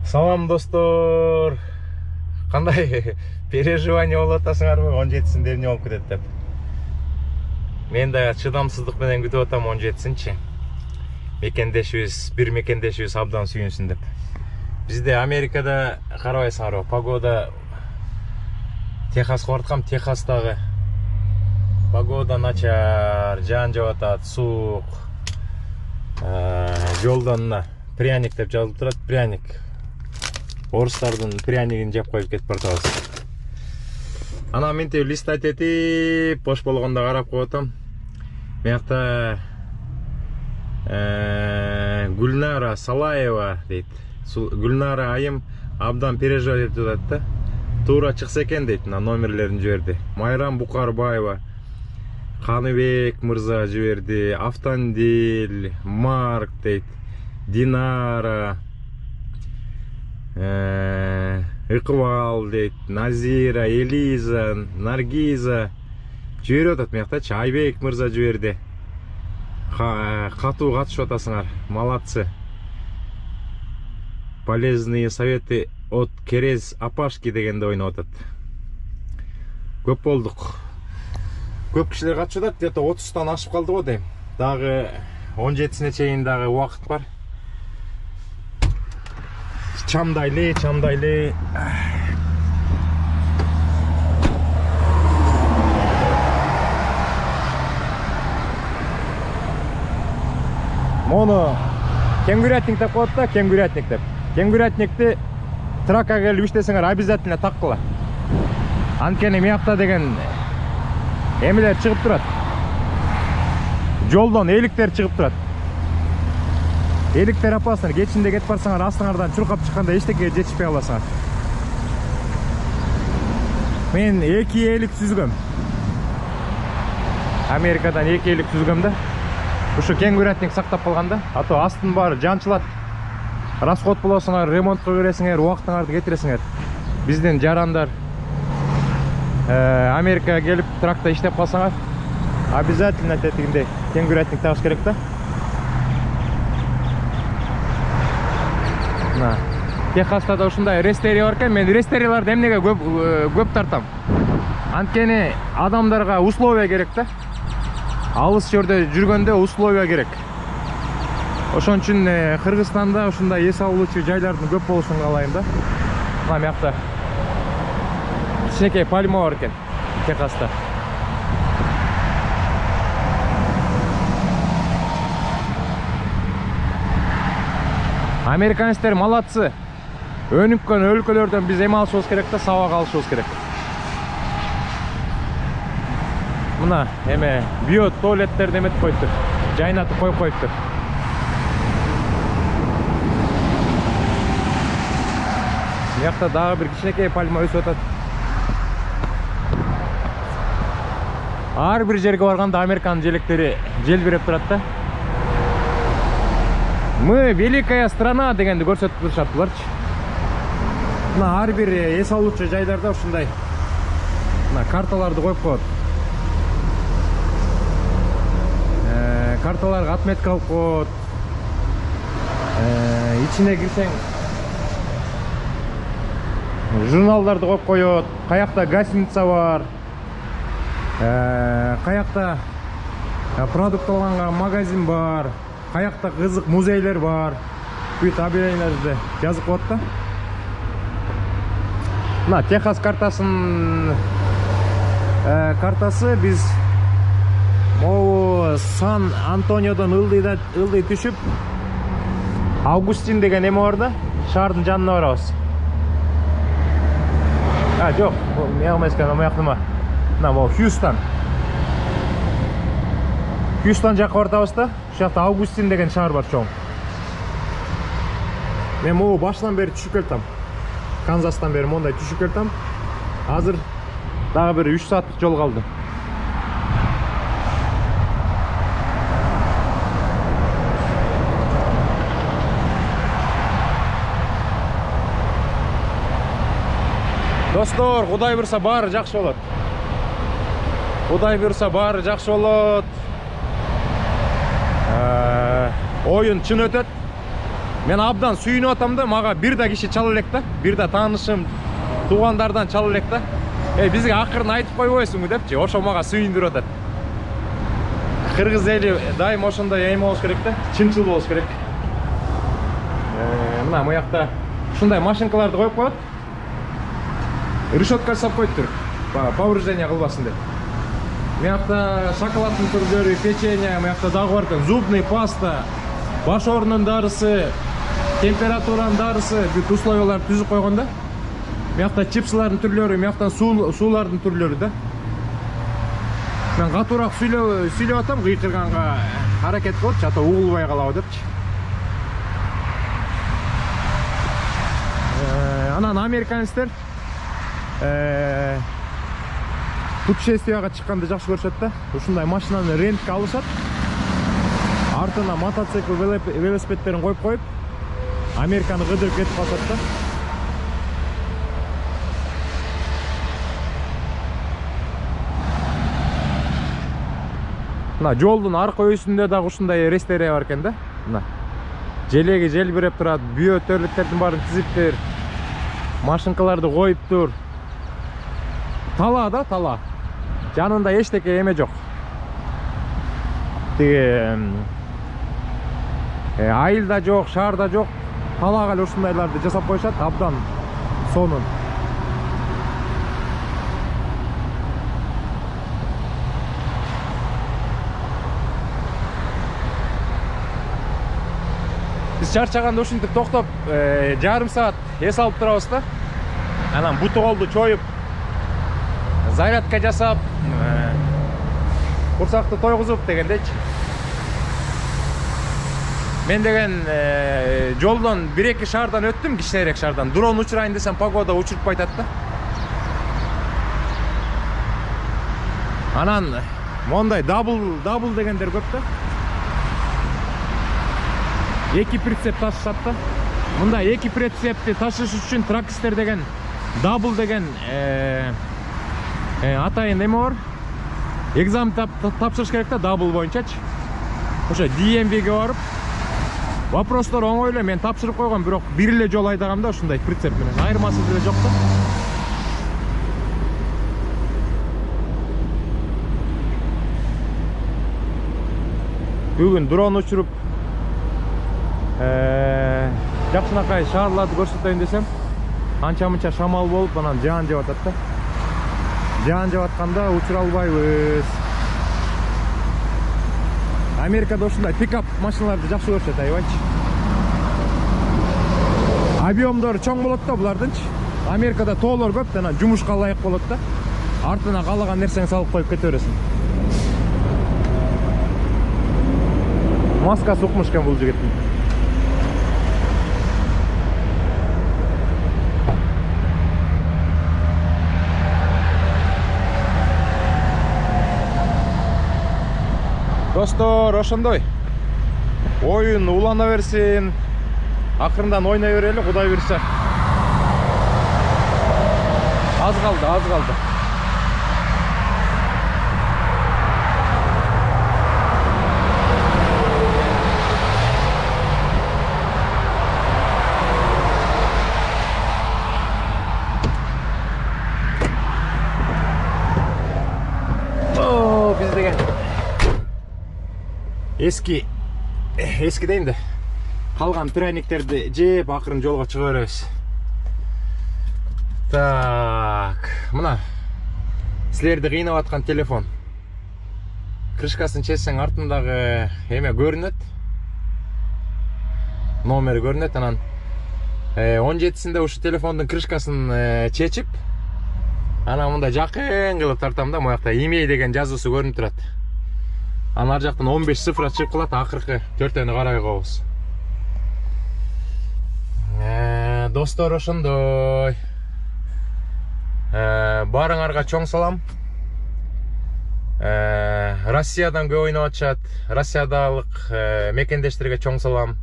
Салам достор. Кандай переживание болуп атасыңарбы 17-синде эмне болуп кетет деп. Мен да чыдамсыздык менен күтүп атам 17-синчи. Бир мекендешибиз абдан сүйүнсүн деп. Бизде Америкада карабайсыңарбы, погода Техасқа бараткам, Техастагы погода начар, жаан жаап атат, суук. Жолдон пряник деп жазылып турат, пряник. Орустардын пряникин жеп коюп кетип баратабыз. Ана мынтип листать этип, бош болгондо карап коюп атам. Мыякта Гүлнара Салаева дейт. Гүлнара айым абдан переживать этип атат да. Туура чыкса экен дейт, номерлерин жиберди. Майрам Букарбаева, Каныбек мырза жиберди, Автандил, Марк дейт, Динара, Ыкыбал дейт, Назира, Элиза, Наргиза жиберип атат. Мыяктачы Айбек мырза жиберди. Катуу катышып атасыңар, молодцы. Полезные советы от Керез Апашки дегенде ойноп атат. Көп болдук. Көп кишилер катышып атат, где-то 30тан ашып калды го дейм. Дагы 17-сине чейин дагы убакыт бар. Чамдайлы. Мону кенгурятник деп коет да, кенгурятник деп. Кенгурятникти тракка келип иштесеңер обязательно таккыла. Анткени мыякта деген эмелер чыгып турат. Жолдон эликтер чыгып турат. Эликтер опасно. Кечинде кетип барсаңар, астыңардан чуркап чыкканда эчтекеге жетишпей каласыңар. Мен 2 элик сүзгөм. Америкадан 2 элик сүзгөм да. Ушу кенгурятник сактап калганда, а то астын баары жанчылат. Расход болосуңар, ремонтко бересиңер, убактыңарды кетиресиңер. Биздин жарандар Америкага келип тракта иштеп калсаңар, обязательно тетигинде кенгурятник тагыш керек да. Техаста да ушундай рестерия бар экен. Мен рестерияларды эмнеге көп тартам? Анткени адамдарга условия керек да. Алыс жерде жүргөндө условия керек. Ошон үчүн Кыргызстанда ушундай эс алуучу жайлардын көп болушун каалайм да. Мына мыякта кичинекей пальма бар экен Техаста. Американецтер молодцы. Өнүккөн өлкөлөрдөн биз эме алышыбыз керек да, сабак алышыбыз керек. Мына эме био туалеттерди эметип коюптур, жайнатып коюп коюптур. Мыякта дагы бир кичинекей пальма өсүп атат. Ар бир жерге барганда Американын желектери желбиреп турат да. Мы великая страна дегенди көрсөтүп турушат буларчы. Мына ар бир эс алуучу жайларда ушундай мына карталарды коюп коет. Карталарга отметка алып коет. Ичине кирсең журналдарды коюп коет. Каякта гостиница бар. Каякта продукт алганга магазин бар. Каякта кызык музейлер бар. Бүт объявленияларды жазып коет да. Мына Техас картасы биз могу Сан Антониодон ылдый түшүп Августин деген эме бар да, шаардын жанына барабыз. Жок, мыяк эмес экен, мыяк нема? Мына могу Хьюстон жакка бартабыз да. Ушул жакта Августин деген шаар бар чоң. Мен могу баштан бери түшүп келтем. Канзастан бери мондай түшүп келтем. Азыр дагы бир 3 сааттык жол калды. Достор, Кудай буйруса баары жакшы болот. Кудай буйруса баары жакшы болот. Оюн чын өтөт. Мен абдан сүйүнүп атам да, мага бир да киши чала элек да, бир да таанышым, туугандардан чала элек да. Бизге акырын айтып койбойсуңбу депчи, ошо мага сүйүндүрүп атат. Кыргыз эли дайым ошондой эме болуш керек да, чынчыл болуш керек. Мына бу жакта ушундай машинкаларды коюп коет. Решетка жасап коюптур, повреждение кылбасын деп. Бу жакта шоколаддын түрлөрү, печенье, бу жакта дагы бар экен, зубный паста, баш оорунун дарысы, температуранын дарысы, бүт условияларды түзүп койгон да. Бу жакта чипсылардын түрлөрү, бу жактан суулардын түрлөрү да. Мен катуураак сүйлөп атам, кыйкырганга аракет кылып, ата угулбай калабы депчи. Анан американецтер путешествияга чыкканды жакшы көрүшөт да. Ушундай машинаны рентке алышат. Артына мотоцикл, велосипедтерин коюп, Американы кыдырып кетип калышат да. Мына жолдун аркы өйүсүндө дагы ушундай рестерия бар экен да. Мына желеги желбиреп турат, бүйө төрлүктердин баарын тизиптир. Машинкаларды коюптур. Тала да, тала. Жанында эчтеке эме жок. Тиги айылда жок, шаарда жок. Талага эле ушундайларды жасап коюшат, абдан сонун. Biz çarçaganda ушинтип токтоп, жарым саат эс алып турабыз да. Анан буту колду чоюп, зарядка жасап, курсакты тойгузуп дегендечи. Мен деген жолдон 1-2 шаардан өттүм, кичинерээк шаардан. Дрон учурайын десем, погода учуруп кайтат да. Анан мондай дабл дегендер көп да. Эки прицеп ташышат да. Мында эки прицепти ташыш үчүн тракстер деген дабл деген атайын эме бар. Экзамен тапшырыш керек да, дабл боюнчачы. Ошо DMV-ге барып, вопростор оңой эле, мен тапшырып койгом, бирок бир эле жол айдагам да ушундай прицеп менен. Айырмасы деле жок да. Бүгүн дрон учуруп жакшынакай шаарларды көрсөтөйүн десем, анча-мынча шамал болуп, анан жаан жеп атат да. Жаан жеп атканда учура албайбыз. Америкада ушундай пикап машиналарды жакшы көрүшөт, айбанчы. Объемдору чоң болот да булардынчы. Америкада тоолор көп, анан жумушка ылайык болот да. Артына каалаган нерсеңи салып коюп кете бересиң. Маскасы укмуш экен бул жигиттин. Достор, ошондой. Оюн улана берсин. Акырындан ойнай берели, Кудай буйрса. Аз калды. Биз деген эски дейм да. Калган пряниктерди жеп, акырын жолго чыга беребиз. Так, мына силерди кыйнап аткан телефон. Крышкасын чечсең артындагы эме көрүнөт. Номери көрүнөт, анан 17-синде ушу телефондун крышкасын чечип, анан мында жакын кылып тартам да, моякта имей деген жазуусу көрүнүп турат. Анан ар жактан 15 цифра чыгып калат, акыркы 4-төнү карабай коебуз. Достор, ошондой. Баарыңарга чоң салам. Россиядан көп ойноп атышат. Россиядалык мекендештерге чоң салам.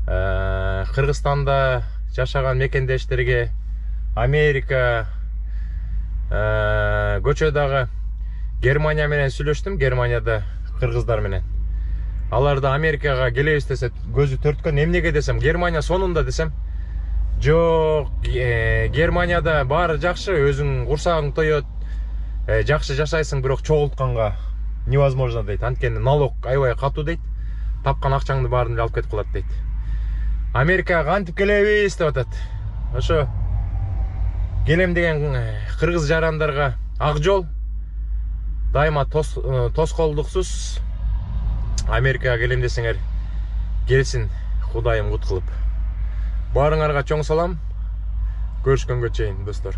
Кыргызстанда жашаган мекендештерге, Америка, көчөдөгү Германия менен сүйлөштүм, Германияда кыргыздар менен. Алар да Америкага келебиз десе көзү төрткөн. Эмнеге десем, Германия сонунда десем, жок, Германияда баары жакшы, өзүң курсагың тоет, жакшы жашайсың, бирок чогултканга невозможно дейт. Анткени налог аябай катуу дейт. Тапкан акчаңды баарын алып кетип калат дейт. Америкага кантип келебиз деп атат. Ошо келем деген кыргыз жарандарга ак жол, дайыма тоскоолдуксуз Америкага келем десеңер келсин, Кудайым кут кылып. Баарыңарга чоң салам. Көрүшкөнгө чейин достор.